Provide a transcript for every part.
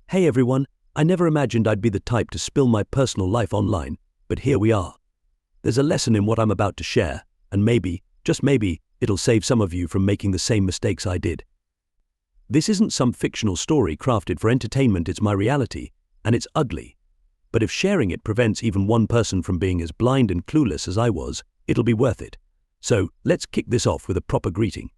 Hey everyone, I never imagined I'd be the type to spill my personal life online, but here we are. There's a lesson in what I'm about to share, and maybe, just maybe, it'll save some of you from making the same mistakes I did. This isn't some fictional story crafted for entertainment, it's my reality, and it's ugly. But if sharing it prevents even one person from being as blind and clueless as I was, it'll be worth it. So, let's kick this off with a proper greeting.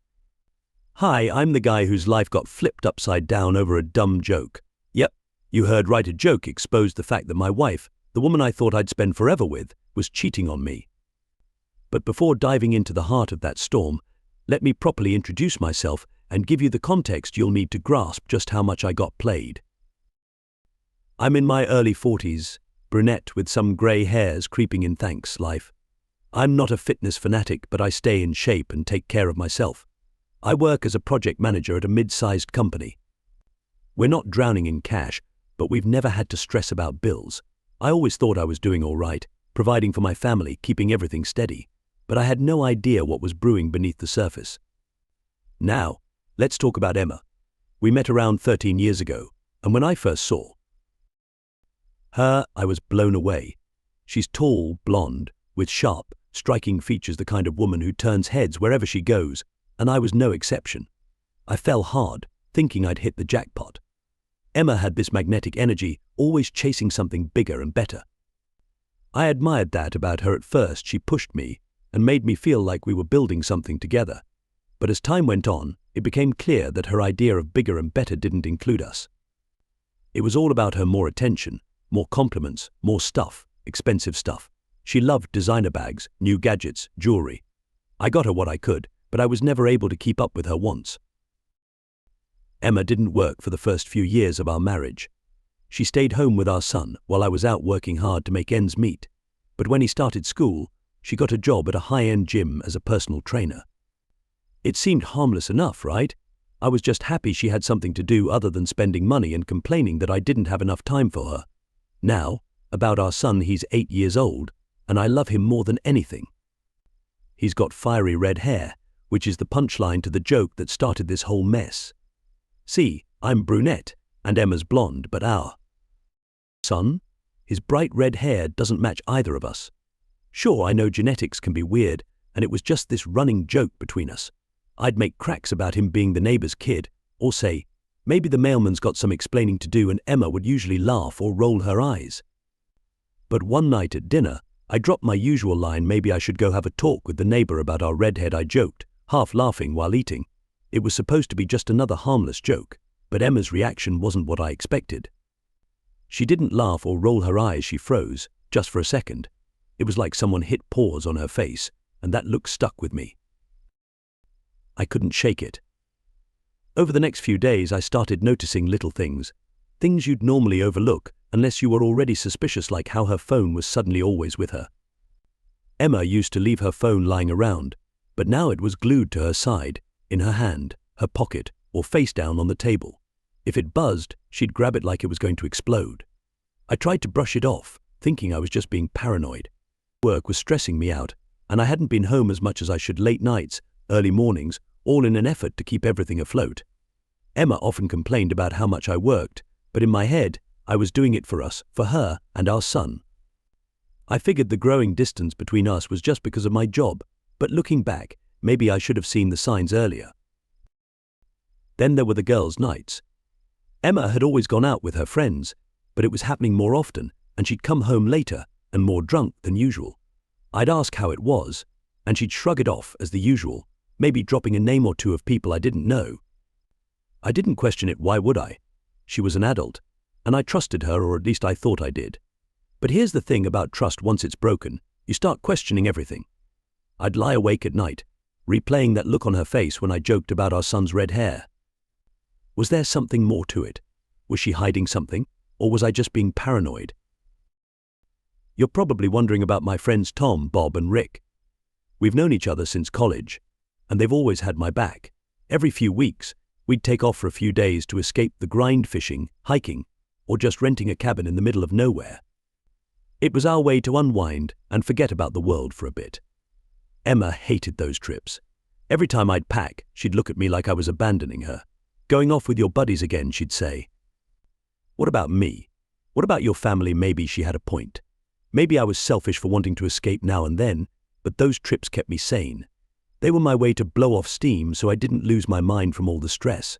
Hi, I'm the guy whose life got flipped upside down over a dumb joke. Yep, you heard right, a joke exposed the fact that my wife, the woman I thought I'd spend forever with, was cheating on me. But before diving into the heart of that storm, let me properly introduce myself and give you the context you'll need to grasp just how much I got played. I'm in my early 40s, brunette with some grey hairs creeping in, thanks life. I'm not a fitness fanatic, but I stay in shape and take care of myself. I work as a project manager at a mid-sized company. We're not drowning in cash, but we've never had to stress about bills. I always thought I was doing all right, providing for my family, keeping everything steady, but I had no idea what was brewing beneath the surface. Now, let's talk about Emma. We met around 13 years ago, and when I first saw her, I was blown away. She's tall, blonde, with sharp, striking features, the kind of woman who turns heads wherever she goes, and I was no exception. I fell hard, thinking I'd hit the jackpot. Emma had this magnetic energy, always chasing something bigger and better. I admired that about her at first. She pushed me and made me feel like we were building something together. But as time went on, it became clear that her idea of bigger and better didn't include us. It was all about her: more attention, more compliments, more stuff, expensive stuff. She loved designer bags, new gadgets, jewelry. I got her what I could, but I was never able to keep up with her wants. Emma didn't work for the first few years of our marriage. She stayed home with our son while I was out working hard to make ends meet. But when he started school, she got a job at a high-end gym as a personal trainer. It seemed harmless enough, right? I was just happy she had something to do other than spending money and complaining that I didn't have enough time for her. Now, about our son, he's 8 years old, and I love him more than anything. He's got fiery red hair, which is the punchline to the joke that started this whole mess. See, I'm brunette, and Emma's blonde, but our son? His bright red hair doesn't match either of us. Sure, I know genetics can be weird, and it was just this running joke between us. I'd make cracks about him being the neighbor's kid, or say, maybe the mailman's got some explaining to do, and Emma would usually laugh or roll her eyes. But one night at dinner, I dropped my usual line, maybe I should go have a talk with the neighbor about our redhead. I joked, half laughing while eating. It was supposed to be just another harmless joke, but Emma's reaction wasn't what I expected. She didn't laugh or roll her eyes, she froze, just for a second. It was like someone hit pause on her face, and that look stuck with me. I couldn't shake it. Over the next few days, I started noticing little things you'd normally overlook unless you were already suspicious, like how her phone was suddenly always with her. Emma used to leave her phone lying around, but now it was glued to her side, in her hand, her pocket, or face down on the table. If it buzzed, she'd grab it like it was going to explode. I tried to brush it off, thinking I was just being paranoid. Work was stressing me out, and I hadn't been home as much as I should. Late nights, early mornings, all in an effort to keep everything afloat. Emma often complained about how much I worked, but in my head, I was doing it for us, for her, and our son. I figured the growing distance between us was just because of my job, but looking back, maybe I should have seen the signs earlier. Then there were the girls' nights. Emma had always gone out with her friends, but it was happening more often, and she'd come home later and more drunk than usual. I'd ask how it was, and she'd shrug it off as the usual, maybe dropping a name or two of people I didn't know. I didn't question it. Why would I? She was an adult, and I trusted her, or at least I thought I did. But here's the thing about trust: once it's broken, you start questioning everything. I'd lie awake at night, replaying that look on her face when I joked about our son's red hair. Was there something more to it? Was she hiding something, or was I just being paranoid? You're probably wondering about my friends Tom, Bob, and Rick. We've known each other since college, and they've always had my back. Every few weeks, we'd take off for a few days to escape the grind, fishing, hiking, or just renting a cabin in the middle of nowhere. It was our way to unwind and forget about the world for a bit. Emma hated those trips. Every time I'd pack, she'd look at me like I was abandoning her. Going off with your buddies again, she'd say. What about me? What about your family? Maybe she had a point. Maybe I was selfish for wanting to escape now and then, but those trips kept me sane. They were my way to blow off steam so I didn't lose my mind from all the stress.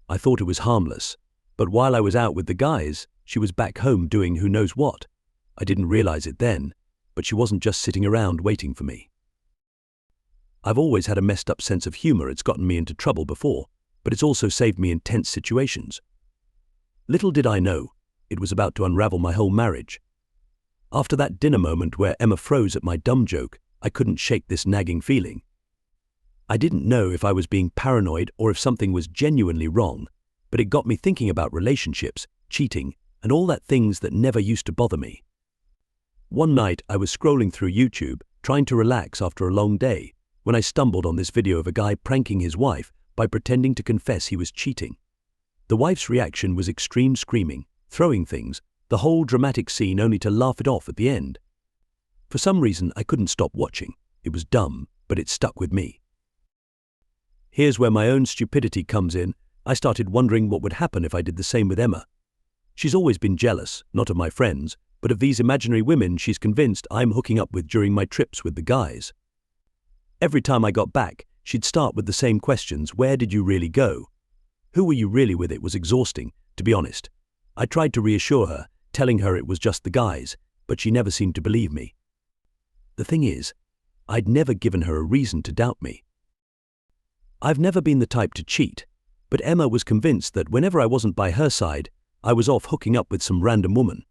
I thought it was harmless, but while I was out with the guys, she was back home doing who knows what. I didn't realize it then, but she wasn't just sitting around waiting for me. I've always had a messed up sense of humor. It's gotten me into trouble before, but it's also saved me in tense situations. Little did I know, it was about to unravel my whole marriage. After that dinner moment where Emma froze at my dumb joke, I couldn't shake this nagging feeling. I didn't know if I was being paranoid or if something was genuinely wrong, but it got me thinking about relationships, cheating, and all that things that never used to bother me. One night I was scrolling through YouTube, trying to relax after a long day, when I stumbled on this video of a guy pranking his wife by pretending to confess he was cheating. The wife's reaction was extreme screaming, throwing things, the whole dramatic scene only to laugh it off at the end. For some reason I couldn't stop watching. It was dumb, but it stuck with me. Here's where my own stupidity comes in. I started wondering what would happen if I did the same with Emma. She's always been jealous, not of my friends, but of these imaginary women she's convinced I'm hooking up with during my trips with the guys. Every time I got back, she'd start with the same questions. Where did you really go? Who were you really with? It was exhausting, to be honest. I tried to reassure her, telling her it was just the guys, but she never seemed to believe me. The thing is, I'd never given her a reason to doubt me. I've never been the type to cheat, but Emma was convinced that whenever I wasn't by her side, I was off hooking up with some random woman.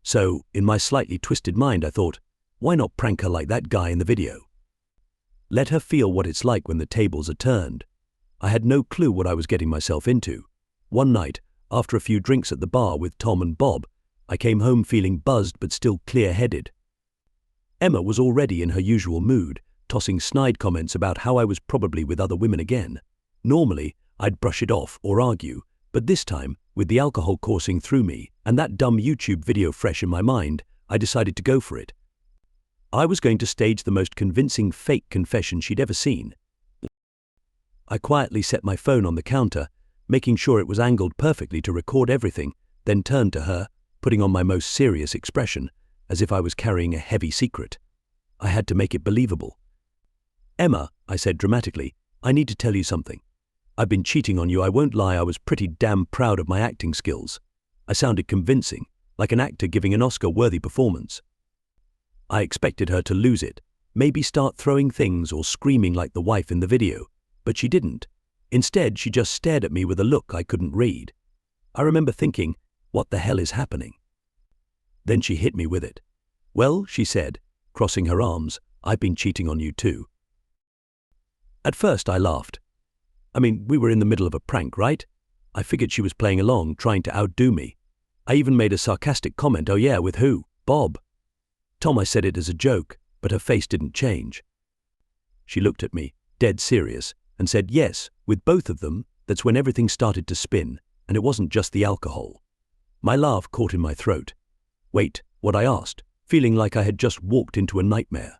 So, in my slightly twisted mind, I thought, why not prank her like that guy in the video? Let her feel what it's like when the tables are turned. I had no clue what I was getting myself into. One night, after a few drinks at the bar with Tom and Bob, I came home feeling buzzed but still clear-headed. Emma was already in her usual mood, tossing snide comments about how I was probably with other women again. Normally, I'd brush it off or argue, but this time, with the alcohol coursing through me and that dumb YouTube video fresh in my mind, I decided to go for it. I was going to stage the most convincing fake confession she'd ever seen. I quietly set my phone on the counter, making sure it was angled perfectly to record everything, then turned to her, putting on my most serious expression, as if I was carrying a heavy secret. I had to make it believable. Emma, I said dramatically, I need to tell you something. I've been cheating on you. I won't lie, I was pretty damn proud of my acting skills. I sounded convincing, like an actor giving an Oscar-worthy performance. I expected her to lose it, maybe start throwing things or screaming like the wife in the video, but she didn't. Instead, she just stared at me with a look I couldn't read. I remember thinking, what the hell is happening? Then she hit me with it. Well, she said, crossing her arms, I've been cheating on you too. At first I laughed. I mean, we were in the middle of a prank, right? I figured she was playing along, trying to outdo me. I even made a sarcastic comment, oh yeah, with who? Bob. Tom, I said it as a joke, but her face didn't change. She looked at me, dead serious, and said yes, with both of them. That's when everything started to spin, and it wasn't just the alcohol. My laugh caught in my throat. Wait, what? I asked, feeling like I had just walked into a nightmare.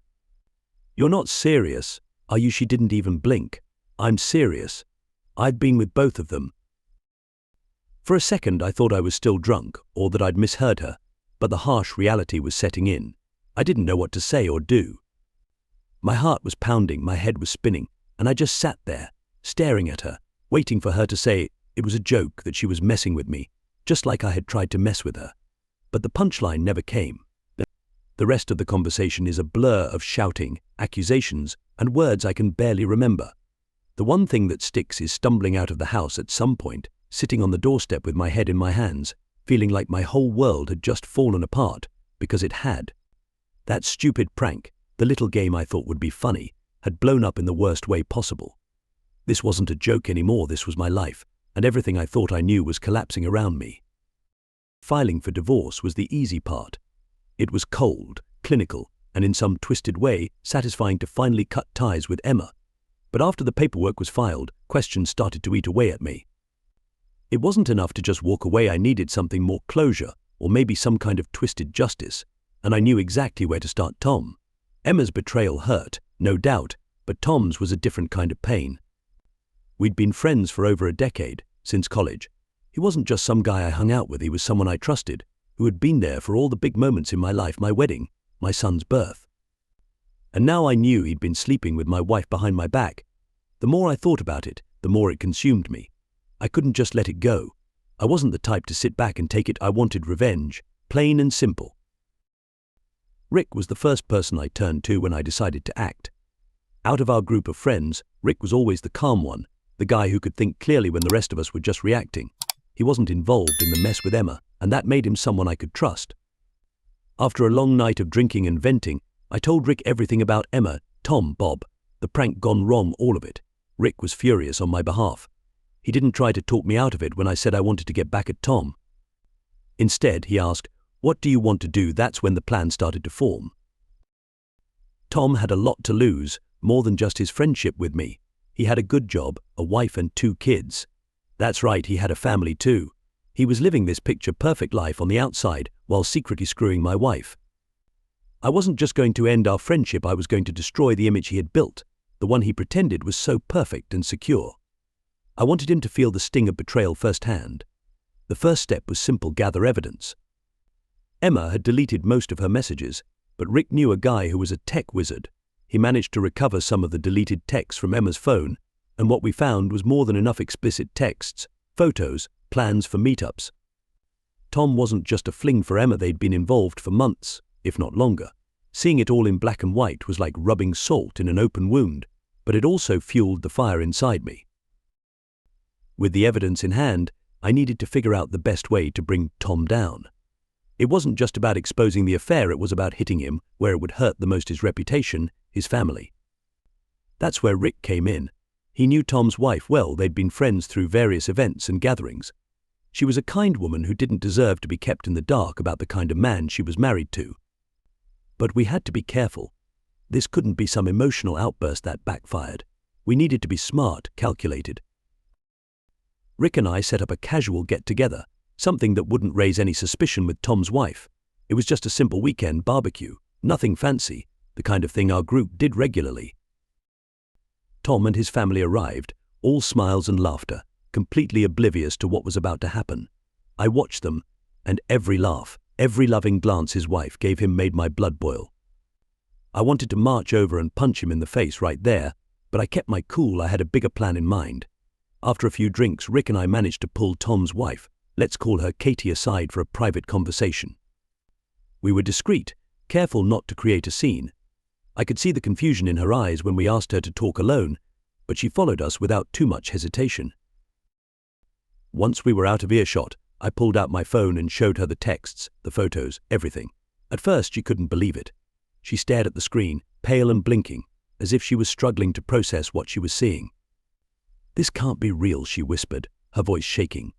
You're not serious, are you? She didn't even blink. I'm serious. I'd been with both of them. For a second I thought I was still drunk, or that I'd misheard her, but the harsh reality was setting in. I didn't know what to say or do. My heart was pounding, my head was spinning, and I just sat there, staring at her, waiting for her to say it was a joke, that she was messing with me, just like I had tried to mess with her. But the punchline never came. The rest of the conversation is a blur of shouting, accusations, and words I can barely remember. The one thing that sticks is stumbling out of the house at some point, sitting on the doorstep with my head in my hands, feeling like my whole world had just fallen apart, because it had. That stupid prank, the little game I thought would be funny, had blown up in the worst way possible. This wasn't a joke anymore, this was my life, and everything I thought I knew was collapsing around me. Filing for divorce was the easy part. It was cold, clinical, and in some twisted way satisfying to finally cut ties with Emma. But after the paperwork was filed, questions started to eat away at me. It wasn't enough to just walk away, I needed something more closure, or maybe some kind of twisted justice, and I knew exactly where to start. Tom. Emma's betrayal hurt, no doubt, but Tom's was a different kind of pain. We'd been friends for over a decade, since college. He wasn't just some guy I hung out with, he was someone I trusted, who had been there for all the big moments in my life, my wedding, my son's birth. And now I knew he'd been sleeping with my wife behind my back. The more I thought about it, the more it consumed me. I couldn't just let it go. I wasn't the type to sit back and take it. I wanted revenge, plain and simple. Rick was the first person I turned to when I decided to act. Out of our group of friends, Rick was always the calm one, the guy who could think clearly when the rest of us were just reacting. He wasn't involved in the mess with Emma, and that made him someone I could trust. After a long night of drinking and venting, I told Rick everything about Emma, Tom, Bob, the prank gone wrong, all of it. Rick was furious on my behalf. He didn't try to talk me out of it when I said I wanted to get back at Tom. Instead, he asked, "What do you want to do?" That's when the plan started to form. Tom had a lot to lose, more than just his friendship with me. He had a good job, a wife and 2 kids. That's right, he had a family too. He was living this picture-perfect life on the outside while secretly screwing my wife. I wasn't just going to end our friendship, I was going to destroy the image he had built, the one he pretended was so perfect and secure. I wanted him to feel the sting of betrayal firsthand. The first step was simple: gather evidence. Emma had deleted most of her messages, but Rick knew a guy who was a tech wizard. He managed to recover some of the deleted texts from Emma's phone, and what we found was more than enough explicit texts, photos, plans for meetups. Tom wasn't just a fling for Emma, they'd been involved for months, if not longer. Seeing it all in black and white was like rubbing salt in an open wound, but it also fueled the fire inside me. With the evidence in hand, I needed to figure out the best way to bring Tom down. It wasn't just about exposing the affair, it was about hitting him where it would hurt the most: his reputation, his family. That's where Rick came in. He knew Tom's wife well, they'd been friends through various events and gatherings. She was a kind woman who didn't deserve to be kept in the dark about the kind of man she was married to. But we had to be careful. This couldn't be some emotional outburst that backfired. We needed to be smart, calculated. Rick and I set up a casual get-together, something that wouldn't raise any suspicion with Tom's wife. It was just a simple weekend barbecue, nothing fancy, the kind of thing our group did regularly. Tom and his family arrived, all smiles and laughter, completely oblivious to what was about to happen. I watched them, and every laugh, every loving glance his wife gave him made my blood boil. I wanted to march over and punch him in the face right there, but I kept my cool. I had a bigger plan in mind. After a few drinks, Rick and I managed to pull Tom's wife, let's call her Katie, aside for a private conversation. We were discreet, careful not to create a scene. I could see the confusion in her eyes when we asked her to talk alone, but she followed us without too much hesitation. Once we were out of earshot, I pulled out my phone and showed her the texts, the photos, everything. At first she couldn't believe it. She stared at the screen, pale and blinking, as if she was struggling to process what she was seeing. "This can't be real," she whispered, her voice shaking.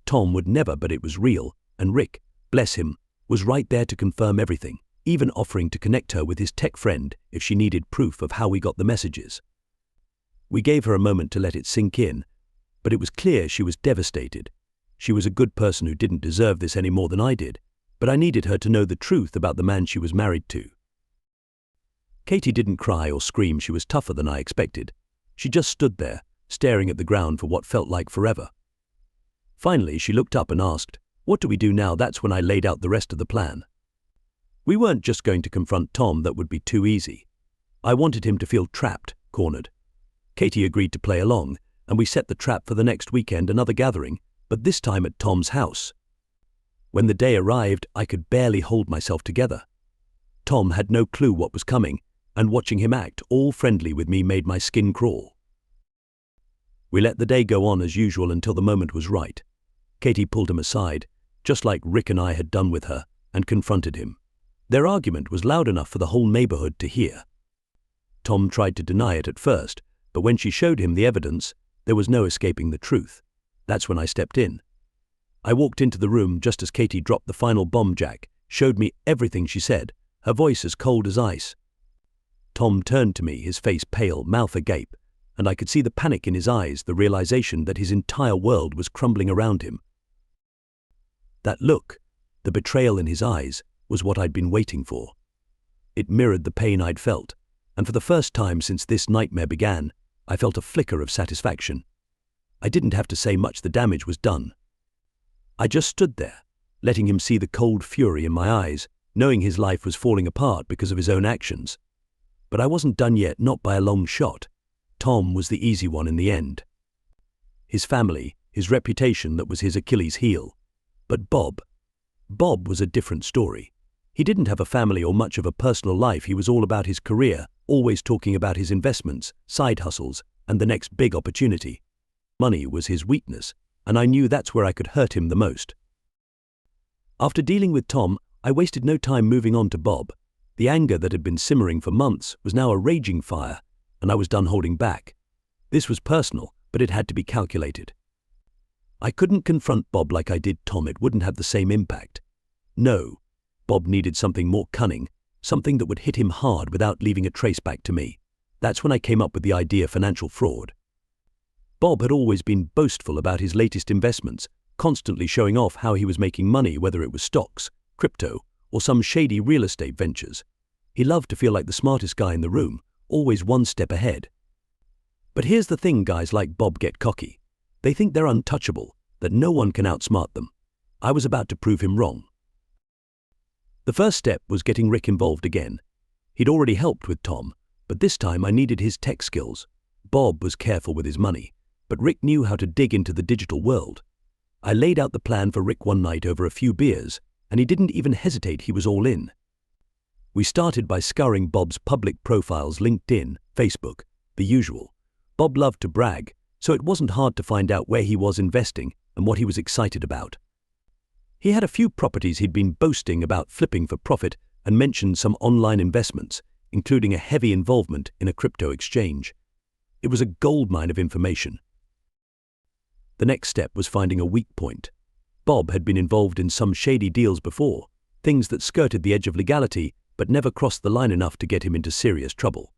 Tom would never, but it was real, and Rick, bless him, was right there to confirm everything, even offering to connect her with his tech friend if she needed proof of how we got the messages. We gave her a moment to let it sink in, but it was clear she was devastated. She was a good person who didn't deserve this any more than I did, but I needed her to know the truth about the man she was married to. Katie didn't cry or scream. She was tougher than I expected. She just stood there, staring at the ground for what felt like forever. Finally, she looked up and asked, "What do we do now?" That's when I laid out the rest of the plan. We weren't just going to confront Tom, that would be too easy. I wanted him to feel trapped, cornered. Katie agreed to play along, and we set the trap for the next weekend, another gathering, but this time at Tom's house. When the day arrived, I could barely hold myself together. Tom had no clue what was coming, and watching him act all friendly with me made my skin crawl. We let the day go on as usual until the moment was right. Katie pulled him aside, just like Rick and I had done with her, and confronted him. Their argument was loud enough for the whole neighborhood to hear. Tom tried to deny it at first, but when she showed him the evidence, there was no escaping the truth. That's when I stepped in. I walked into the room just as Katie dropped the final bomb. Jack showed me everything she said, her voice as cold as ice. Tom turned to me, his face pale, mouth agape, and I could see the panic in his eyes, the realization that his entire world was crumbling around him. That look, the betrayal in his eyes, was what I'd been waiting for. It mirrored the pain I'd felt, and for the first time since this nightmare began, I felt a flicker of satisfaction. I didn't have to say much, the damage was done. I just stood there, letting him see the cold fury in my eyes, knowing his life was falling apart because of his own actions. But I wasn't done yet, not by a long shot. Tom was the easy one in the end. His family, his reputation, that was his Achilles heel. But Bob was a different story. He didn't have a family or much of a personal life. He was all about his career, always talking about his investments, side hustles, and the next big opportunity. Money was his weakness, and I knew that's where I could hurt him the most. After dealing with Tom, I wasted no time moving on to Bob. The anger that had been simmering for months was now a raging fire, and I was done holding back. This was personal, but it had to be calculated. I couldn't confront Bob like I did Tom. It wouldn't have the same impact. No, Bob needed something more cunning, something that would hit him hard without leaving a trace back to me. That's when I came up with the idea: financial fraud. Bob had always been boastful about his latest investments, constantly showing off how he was making money, whether it was stocks, crypto, or some shady real estate ventures. He loved to feel like the smartest guy in the room, always one step ahead. But here's the thing: guys like Bob get cocky. They think they're untouchable, that no one can outsmart them. I was about to prove him wrong. The first step was getting Rick involved again. He'd already helped with Tom, but this time I needed his tech skills. Bob was careful with his money, but Rick knew how to dig into the digital world. I laid out the plan for Rick one night over a few beers, and he didn't even hesitate. He was all in. We started by scouring Bob's public profiles: LinkedIn, Facebook, the usual. Bob loved to brag, so it wasn't hard to find out where he was investing and what he was excited about. He had a few properties he'd been boasting about flipping for profit, and mentioned some online investments, including a heavy involvement in a crypto exchange. It was a goldmine of information. The next step was finding a weak point. Bob had been involved in some shady deals before, things that skirted the edge of legality but never crossed the line enough to get him into serious trouble.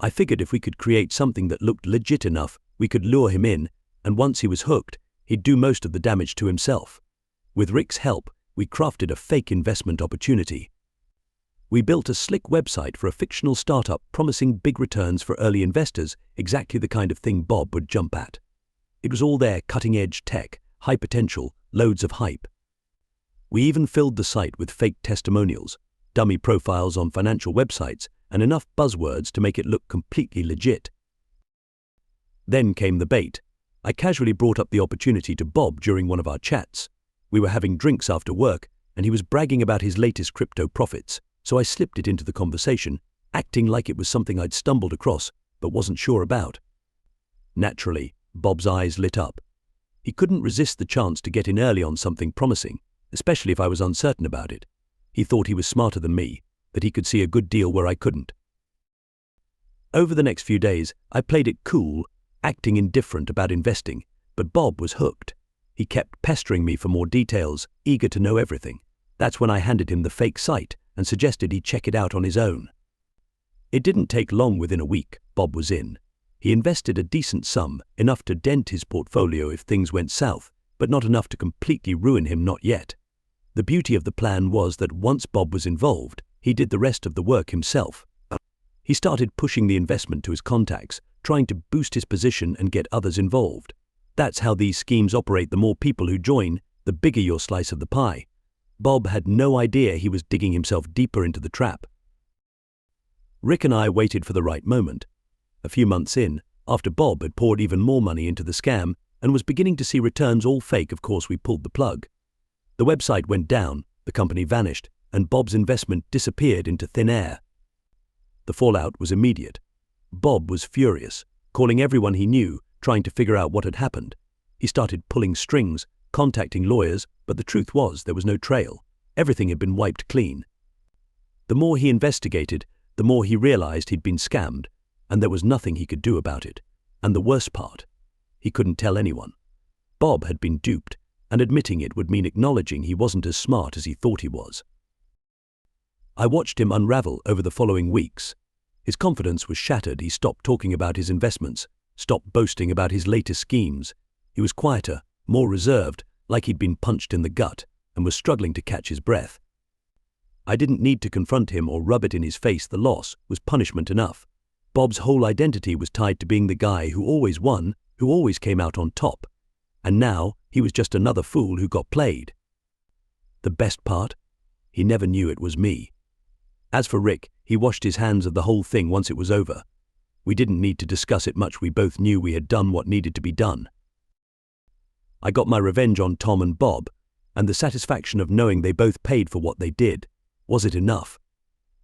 I figured if we could create something that looked legit enough, we could lure him in, and once he was hooked, he'd do most of the damage to himself. With Rick's help, we crafted a fake investment opportunity. We built a slick website for a fictional startup promising big returns for early investors, exactly the kind of thing Bob would jump at. It was all there: cutting-edge tech, high potential, loads of hype. We even filled the site with fake testimonials, dummy profiles on financial websites, and enough buzzwords to make it look completely legit. Then came the bait. I casually brought up the opportunity to Bob during one of our chats. We were having drinks after work, and he was bragging about his latest crypto profits, so I slipped it into the conversation, acting like it was something I'd stumbled across but wasn't sure about. Naturally, Bob's eyes lit up. He couldn't resist the chance to get in early on something promising, especially if I was uncertain about it. He thought he was smarter than me, that he could see a good deal where I couldn't. Over the next few days, I played it cool, acting indifferent about investing, but Bob was hooked. He kept pestering me for more details, eager to know everything. That's when I handed him the fake site and suggested he check it out on his own. It didn't take long. Within a week, Bob was in. He invested a decent sum, enough to dent his portfolio if things went south, but not enough to completely ruin him, not yet. The beauty of the plan was that once Bob was involved, he did the rest of the work himself. He started pushing the investment to his contacts, trying to boost his position and get others involved. That's how these schemes operate: the more people who join, the bigger your slice of the pie. Bob had no idea he was digging himself deeper into the trap. Rick and I waited for the right moment. A few months in, after Bob had poured even more money into the scam and was beginning to see returns all fake, of course we pulled the plug. The website went down, the company vanished, and Bob's investment disappeared into thin air. The fallout was immediate. Bob was furious, calling everyone he knew, trying to figure out what had happened. He started pulling strings, contacting lawyers, but the truth was there was no trail. Everything had been wiped clean. The more he investigated, the more he realized he'd been scammed, and there was nothing he could do about it. And the worst part, he couldn't tell anyone. Bob had been duped, and admitting it would mean acknowledging he wasn't as smart as he thought he was. I watched him unravel over the following weeks. His confidence was shattered. He stopped talking about his investments, stopped boasting about his latest schemes. He was quieter, more reserved, like he'd been punched in the gut, and was struggling to catch his breath. I didn't need to confront him or rub it in his face. The loss was punishment enough. Bob's whole identity was tied to being the guy who always won, who always came out on top. And now, He was just another fool who got played. The best part? He never knew it was me. As for Rick, he washed his hands of the whole thing once it was over. We didn't need to discuss it much. We both knew we had done what needed to be done. I got my revenge on Tom and Bob, and the satisfaction of knowing they both paid for what they did. Was it enough?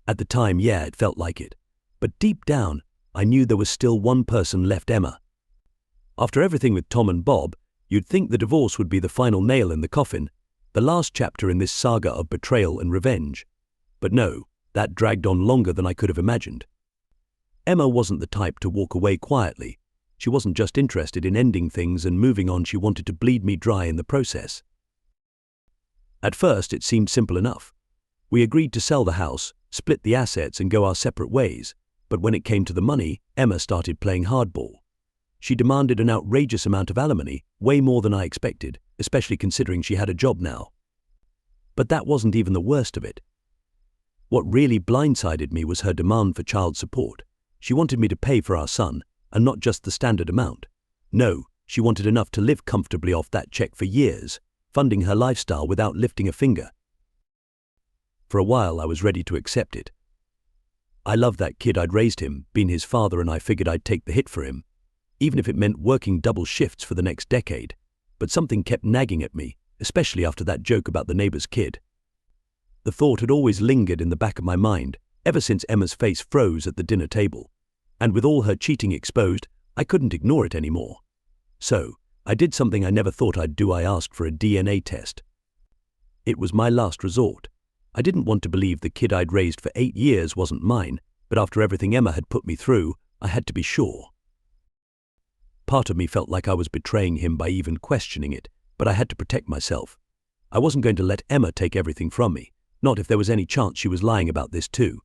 At the time, yeah, it felt like it. But deep down, I knew there was still one person left, Emma. After everything with Tom and Bob, you'd think the divorce would be the final nail in the coffin, the last chapter in this saga of betrayal and revenge. But no, that dragged on longer than I could have imagined. Emma wasn't the type to walk away quietly. She wasn't just interested in ending things and moving on, she wanted to bleed me dry in the process. At first, it seemed simple enough. We agreed to sell the house, split the assets and go our separate ways. But when it came to the money, Emma started playing hardball. She demanded an outrageous amount of alimony, way more than I expected, especially considering she had a job now. But that wasn't even the worst of it. What really blindsided me was her demand for child support. She wanted me to pay for our son, and not just the standard amount. No, she wanted enough to live comfortably off that check for years, funding her lifestyle without lifting a finger. For a while I was ready to accept it. I loved that kid, I'd raised him, been his father, and I figured I'd take the hit for him, even if it meant working double shifts for the next decade. But something kept nagging at me, especially after that joke about the neighbor's kid. The thought had always lingered in the back of my mind, ever since Emma's face froze at the dinner table. And with all her cheating exposed, I couldn't ignore it anymore. So, I did something I never thought I'd do. I asked for a DNA test. It was my last resort. I didn't want to believe the kid I'd raised for 8 years wasn't mine, but after everything Emma had put me through, I had to be sure. Part of me felt like I was betraying him by even questioning it, but I had to protect myself. I wasn't going to let Emma take everything from me, not if there was any chance she was lying about this too.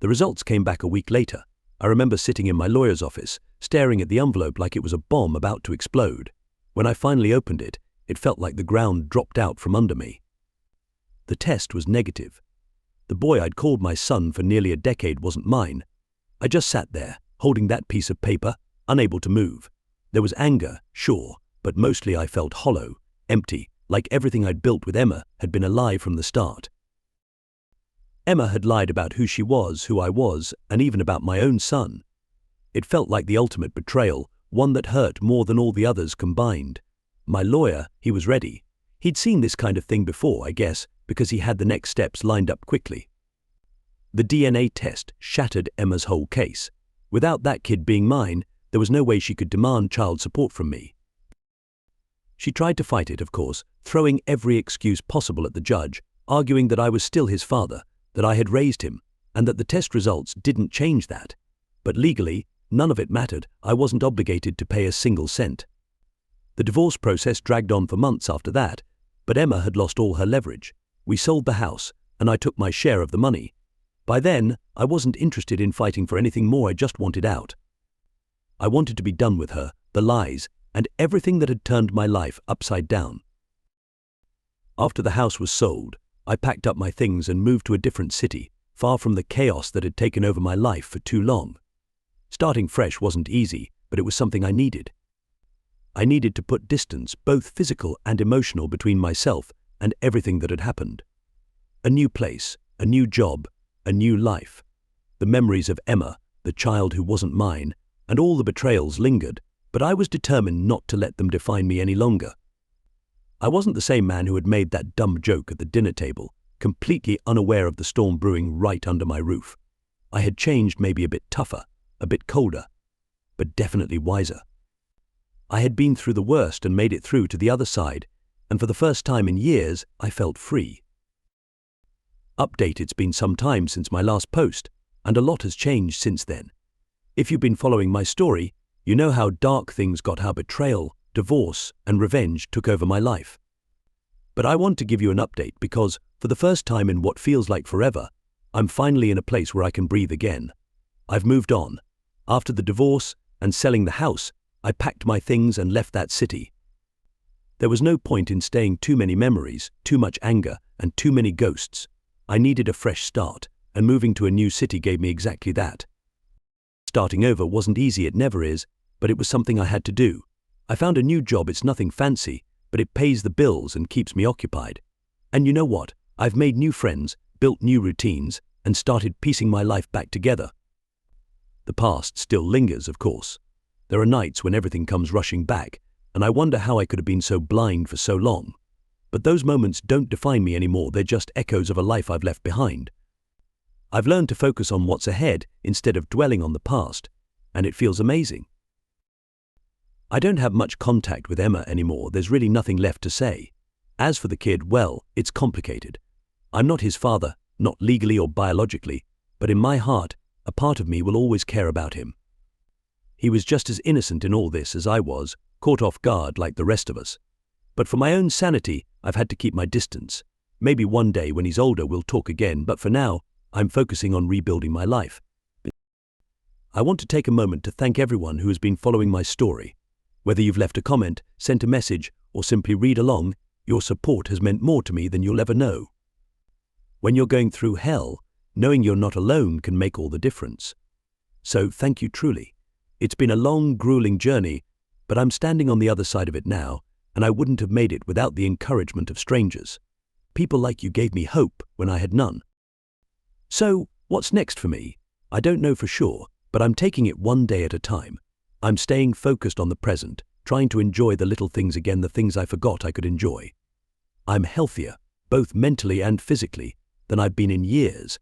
The results came back a week later. I remember sitting in my lawyer's office, staring at the envelope like it was a bomb about to explode. When I finally opened it, it felt like the ground dropped out from under me. The test was negative. The boy I'd called my son for nearly a decade wasn't mine. I just sat there, holding that piece of paper, unable to move. There was anger, sure, but mostly I felt hollow, empty, like everything I'd built with Emma had been a lie from the start. Emma had lied about who she was, who I was, and even about my own son. It felt like the ultimate betrayal, one that hurt more than all the others combined. My lawyer, he was ready. He'd seen this kind of thing before, I guess, because he had the next steps lined up quickly. The DNA test shattered Emma's whole case. Without that kid being mine, there was no way she could demand child support from me. She tried to fight it, of course, throwing every excuse possible at the judge, arguing that I was still his father, that I had raised him, and that the test results didn't change that. But legally, none of it mattered. I wasn't obligated to pay a single cent. The divorce process dragged on for months after that, but Emma had lost all her leverage. We sold the house, and I took my share of the money. By then, I wasn't interested in fighting for anything more. I just wanted out. I wanted to be done with her, the lies, and everything that had turned my life upside down. After the house was sold, I packed up my things and moved to a different city, far from the chaos that had taken over my life for too long. Starting fresh wasn't easy, but it was something I needed. I needed to put distance, both physical and emotional, between myself and everything that had happened. A new place, a new job, a new life. The memories of Emma, the child who wasn't mine, and all the betrayals lingered, but I was determined not to let them define me any longer. I wasn't the same man who had made that dumb joke at the dinner table, completely unaware of the storm brewing right under my roof. I had changed, maybe a bit tougher, a bit colder, but definitely wiser. I had been through the worst and made it through to the other side, and for the first time in years, I felt free. Update: it's been some time since my last post, and a lot has changed since then. If you've been following my story, you know how dark things got, how betrayal, divorce, and revenge took over my life. But I want to give you an update because, for the first time in what feels like forever, I'm finally in a place where I can breathe again. I've moved on. After the divorce and selling the house, I packed my things and left that city. There was no point in staying too many memories, too much anger, and too many ghosts. I needed a fresh start, and moving to a new city gave me exactly that. Starting over wasn't easy, it never is, but it was something I had to do. I found a new job. It's nothing fancy, but it pays the bills and keeps me occupied. And you know what? I've made new friends, built new routines, and started piecing my life back together. The past still lingers, of course. There are nights when everything comes rushing back, and I wonder how I could have been so blind for so long. But those moments don't define me anymore. They're just echoes of a life I've left behind. I've learned to focus on what's ahead instead of dwelling on the past, and it feels amazing. I don't have much contact with Emma anymore. There's really nothing left to say. As for the kid, well, it's complicated. I'm not his father, not legally or biologically, but in my heart, a part of me will always care about him. He was just as innocent in all this as I was, caught off guard like the rest of us. But for my own sanity, I've had to keep my distance. Maybe one day when he's older we'll talk again, but for now, I'm focusing on rebuilding my life. I want to take a moment to thank everyone who has been following my story. Whether you've left a comment, sent a message, or simply read along, your support has meant more to me than you'll ever know. When you're going through hell, knowing you're not alone can make all the difference. So thank you truly. It's been a long, grueling journey, but I'm standing on the other side of it now, and I wouldn't have made it without the encouragement of strangers. People like you gave me hope when I had none. So, what's next for me? I don't know for sure, but I'm taking it one day at a time. I'm staying focused on the present, trying to enjoy the little things again, the things I forgot I could enjoy. I'm healthier, both mentally and physically, than I've been in years,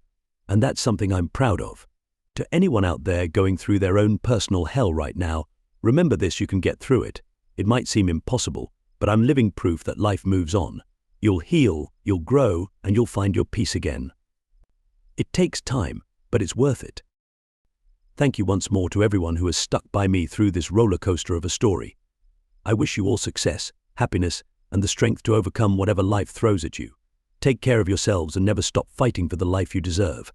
and that's something I'm proud of. To anyone out there going through their own personal hell right now, remember this: you can get through it. It might seem impossible, but I'm living proof that life moves on. You'll heal, you'll grow, and you'll find your peace again. It takes time, but it's worth it. Thank you once more to everyone who has stuck by me through this roller coaster of a story. I wish you all success, happiness, and the strength to overcome whatever life throws at you. Take care of yourselves and never stop fighting for the life you deserve.